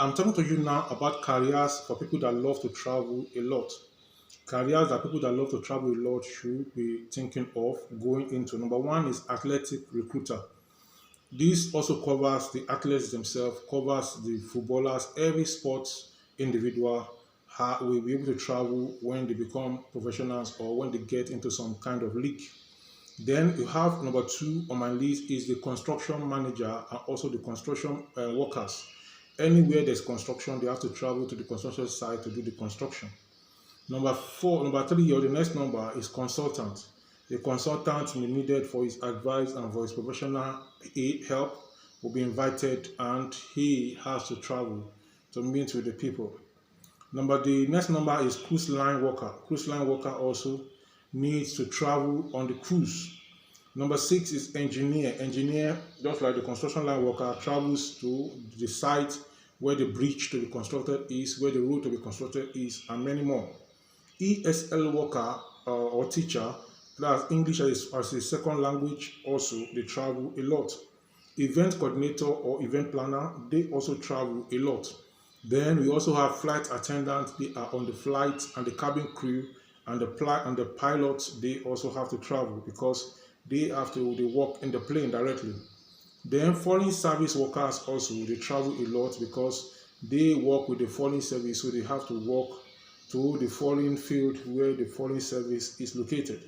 I'm talking to you now about careers for people that love to travel a lot. Careers that people that love to travel a lot should be thinking of going into. Number one is athletic recruiter. This also covers the athletes themselves, covers the footballers, every sports individual will be able to travel when they become professionals or when they get into some kind of league. Then you have number two on my list is the construction manager and also the construction workers. Anywhere there's construction, they have to travel to the construction site to do the construction. Number three, or the next number is consultant. A consultant may be needed for his advice and for his professional help will be invited and he has to travel to meet with the people. The next number is cruise line worker. Cruise line worker also needs to travel on the cruise. Number six is engineer. Engineer, just like the construction line worker, travels to the site where the bridge to be constructed is, where the road to be constructed is, and many more. ESL worker or teacher, that's English as a second language, also they travel a lot. Event coordinator or event planner, they also travel a lot. Then we also have flight attendants, they are on the flight, and the cabin crew and the pilots, they also have to travel because they work in the plane directly. Then foreign service workers also, they travel a lot because they work with the foreign service, so they have to walk to the foreign field where the foreign service is located.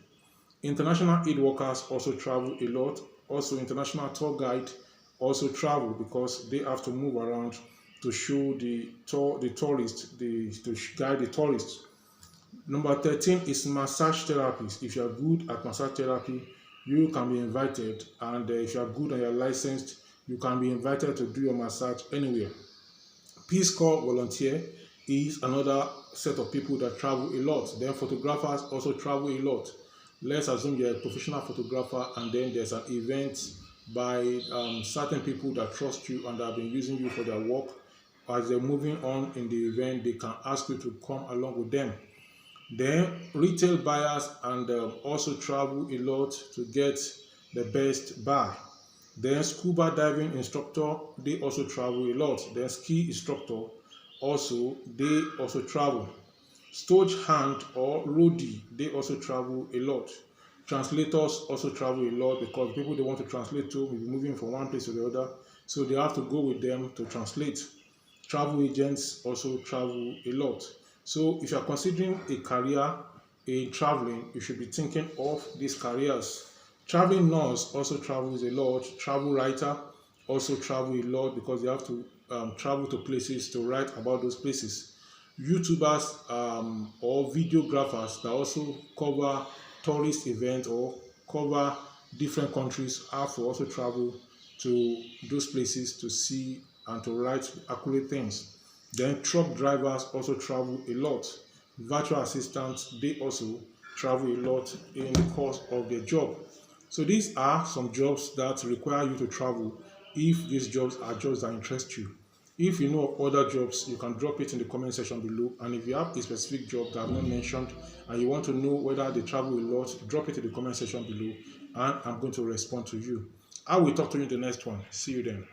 International aid workers also travel a lot. Also, international tour guide also travel because they have to move around to show to guide the tourists. Number 13 is massage therapist. If you are good at massage therapy, you can be invited, and if you are good and you are licensed, you can be invited to do your massage anywhere. Peace Corps volunteer is another set of people that travel a lot. Then photographers also travel a lot. Let's assume you're a professional photographer and then there's an event by certain people that trust you and that have been using you for their work. As they're moving on in the event, they can ask you to come along with them. Then retail buyers and also travel a lot to get the best buy. Then scuba diving instructor, they also travel a lot. Then ski instructor, they also travel. Stage hand or roadie, they also travel a lot. Translators also travel a lot because people they want to translate to will be moving from one place to the other, so they have to go with them to translate. Travel agents also travel a lot. So if you are considering a career in traveling, you should be thinking of these careers. Traveling nurse also travels a lot. Travel writer also travel a lot because they have to travel to places to write about those places. YouTubers or videographers that also cover tourist events or cover different countries have to also travel to those places to see and to write accurate things. Then truck drivers also travel a lot. Virtual assistants, they also travel a lot in the course of their job. So these are some jobs that require you to travel if these jobs are jobs that interest you. If you know of other jobs, you can drop it in the comment section below. And if you have a specific job that I've not mentioned and you want to know whether they travel a lot, drop it in the comment section below and I'm going to respond to you. I will talk to you in the next one. See you then.